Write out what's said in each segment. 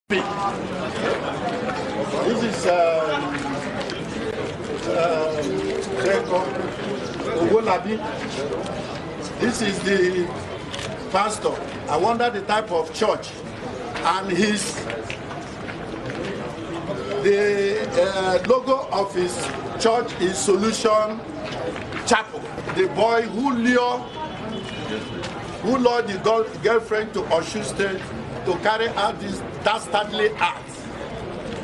This is Ogolabi. This is the pastor. I wonder the type of church, and the logo of his church is Solution Chapel. The boy who lured the girlfriend to Osun State to carry out this dastardly act,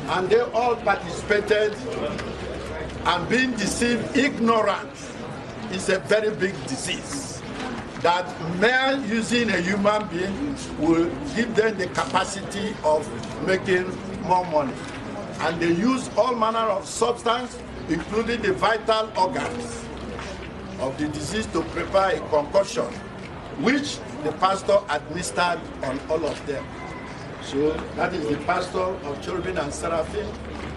and they all participated, and being deceived, ignorant is a very big disease that man using a human being will give them the capacity of making more money, and they use all manner of substance, including the vital organs of the disease, to prepare a concoction which the pastor administered on all of them. So that is the pastor of Cherubim and Seraphim,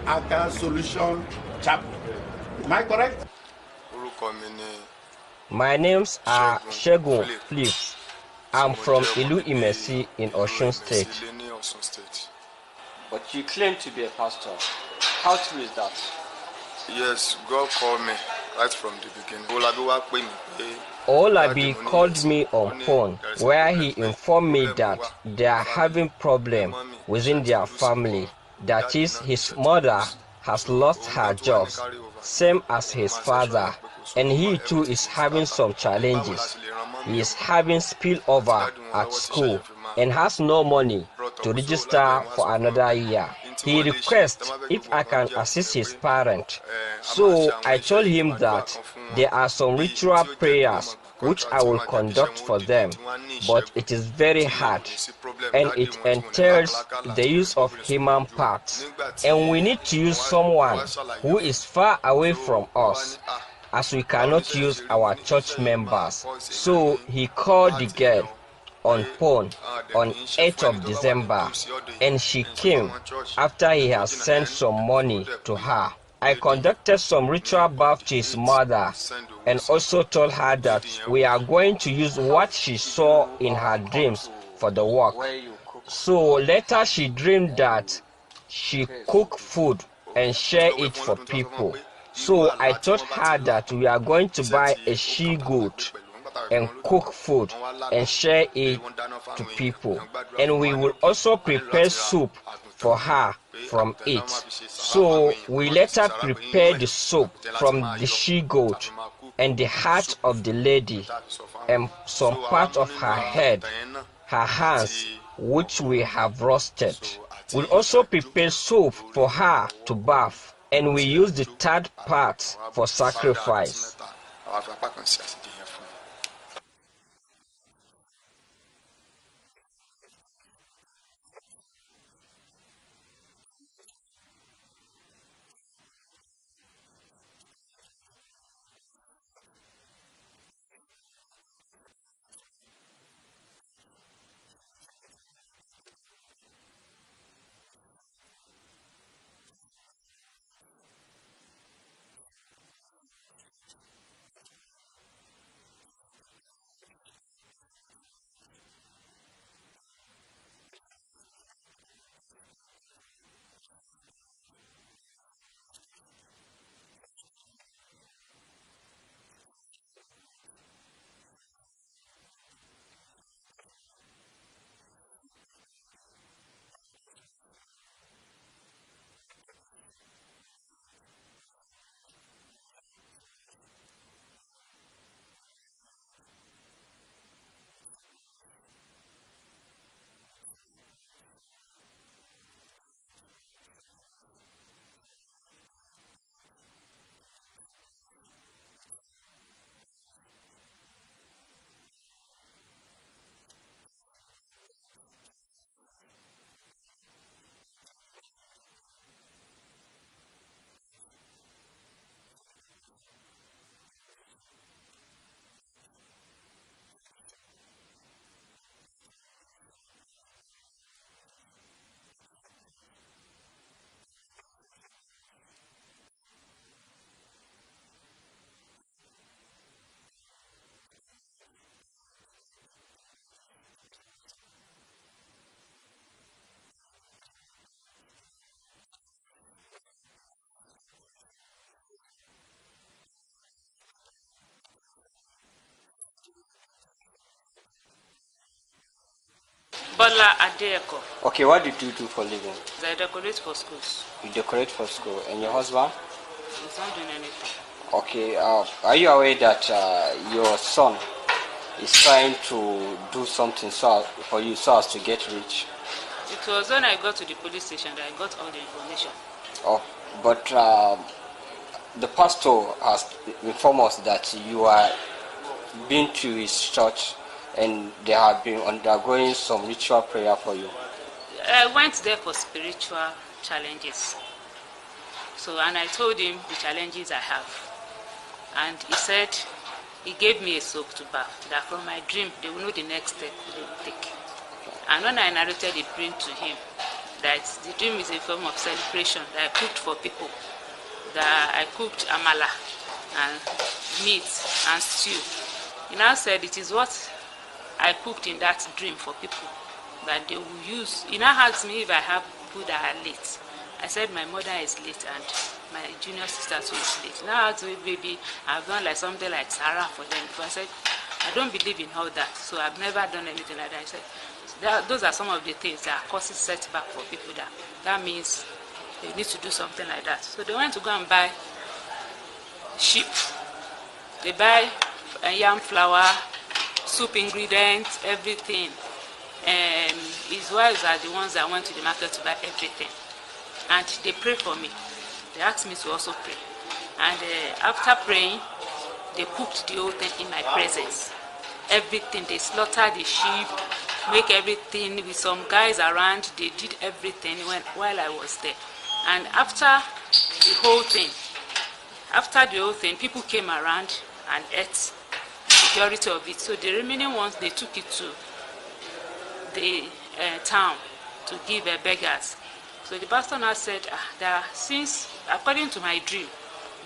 Aka Solution Chapel. Am I correct? My names are Segun Phillips. I'm from Ilu Imesi in Osun State. But you claim to be a pastor. How true is that? Yes, God called me right from the beginning. Olabi called me on phone where he informed me that they are having problem within their family. That is, his mother has lost her job, same as his father, and he too is having some challenges. He is having spillover at school and has no money to register for another year. He requests if I can assist his parent. So I told him that there are some ritual prayers which I will conduct for them, but it is very hard and it entails the use of human parts, and we need to use someone who is far away from us, as we cannot use our church members. So he called the girl on phone on 8th of December, and she came after he has sent some money to her. I conducted some ritual bath to his mother and also told her that we are going to use what she saw in her dreams for the work. So later she dreamed that she cooked food and share it for people. So I told her that we are going to buy a she-goat and cook food and share it to people, and we will also prepare soup for her from it. So we later prepared the soup from the she-goat and the heart of the lady and some part of her head, her hands, which we have roasted. We'll also prepare soup for her to bath, and we use the third part for sacrifice. Bola Adeyeko. Okay, what do you do for a living? I decorate for schools. You decorate for school. And your husband? He's not doing anything. Okay, are you aware that your son is trying to do something for you so as to get rich? It was when I got to the police station that I got all the information. Oh, but the pastor has informed us that you are been to his church and they have been undergoing some ritual prayer for you. I went there for spiritual challenges. So, and I told him the challenges I have. And he said, he gave me a soap to bath, that from my dream, they will know the next step they will take. And when I narrated the dream to him, that the dream is a form of celebration, that I cooked for people, that I cooked amala and meat and stew. He now said it is what I cooked in that dream for people that they will use. He now asked me if I have people that are late. I said my mother is late and my junior sister too is late. Now I asked me, baby, I've done like something like Sarah for them. So I said, I don't believe in all that, so I've never done anything like that. I said, those are some of the things that causes setback for people. That means they need to do something like that. So they went to go and buy sheep. They buy yam flour, soup ingredients, everything. And his wives are the ones that went to the market to buy everything. And they pray for me. They asked me to also pray. And after praying, they cooked the whole thing in my presence. Everything, they slaughtered the sheep, make everything with some guys around. They did everything while I was there. And after the whole thing, people came around and ate the majority of it. So the remaining ones, they took it to the town to give beggars. So the pastor now said that since, according to my dream,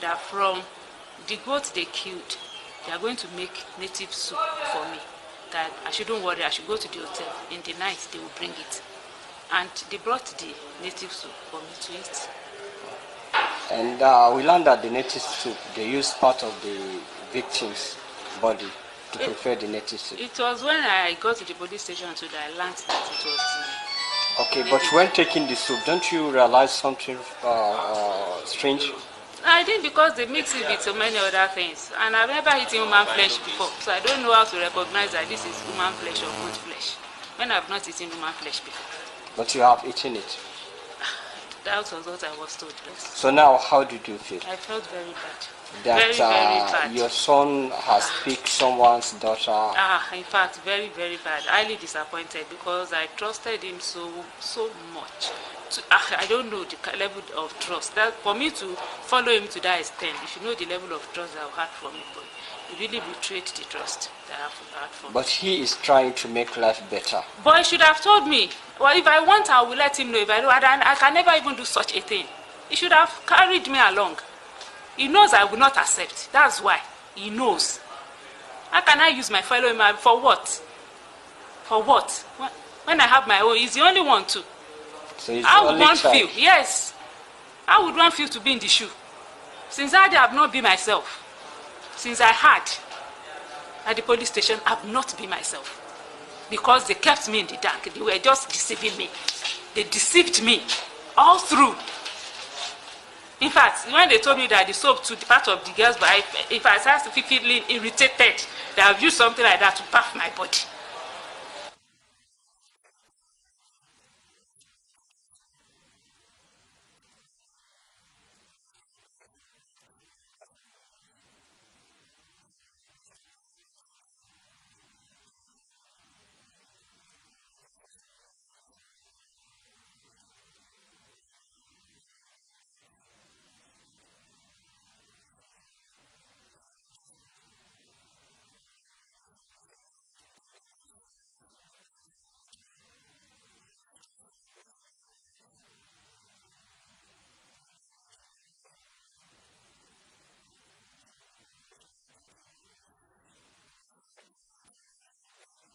that from the goat they killed, they are going to make native soup for me. That I shouldn't worry, I should go to the hotel. In the night, they will bring it. And they brought the native soup for me to eat. And we learned that the native soup, they use part of the victim's body to prepare the native soup. It was when I got to the police station that I learned that it was. Okay, but when taking the soup, don't you realize something strange? I think because they mix it with so many other things. And I've never eaten human flesh before. So I don't know how to recognize that this is human flesh or goat flesh. When I've not eaten human flesh before. But you have eaten it. That was what I was told. Yes. So now, how did you feel? I felt very bad. That very bad. Your son has picked someone's daughter. In fact, very, very bad. Highly disappointed because I trusted him so much. I don't know the level of trust. That for me to follow him to that extent, if you know the level of trust that I had from him, but he really betrayed the trust that I had from him. But he is trying to make life better. But he should have told me. Well, if I want, I will let him know. If I don't, I can never even do such a thing. He should have carried me along. He knows I will not accept. That's why. He knows. How can I use my fellow man for what? For what? When I have my own, he's the only one too. So he's how the would only one child. feel? Yes. How would one feel to be in the shoe? Since I have not been myself. Since I had at the police station, I have not been myself. Because they kept me in the dark. They were just deceiving me. They deceived me all through. In fact, when they told me that the soap to the part of the girls, but if I started to feel irritated, they have used something like that to bath my body.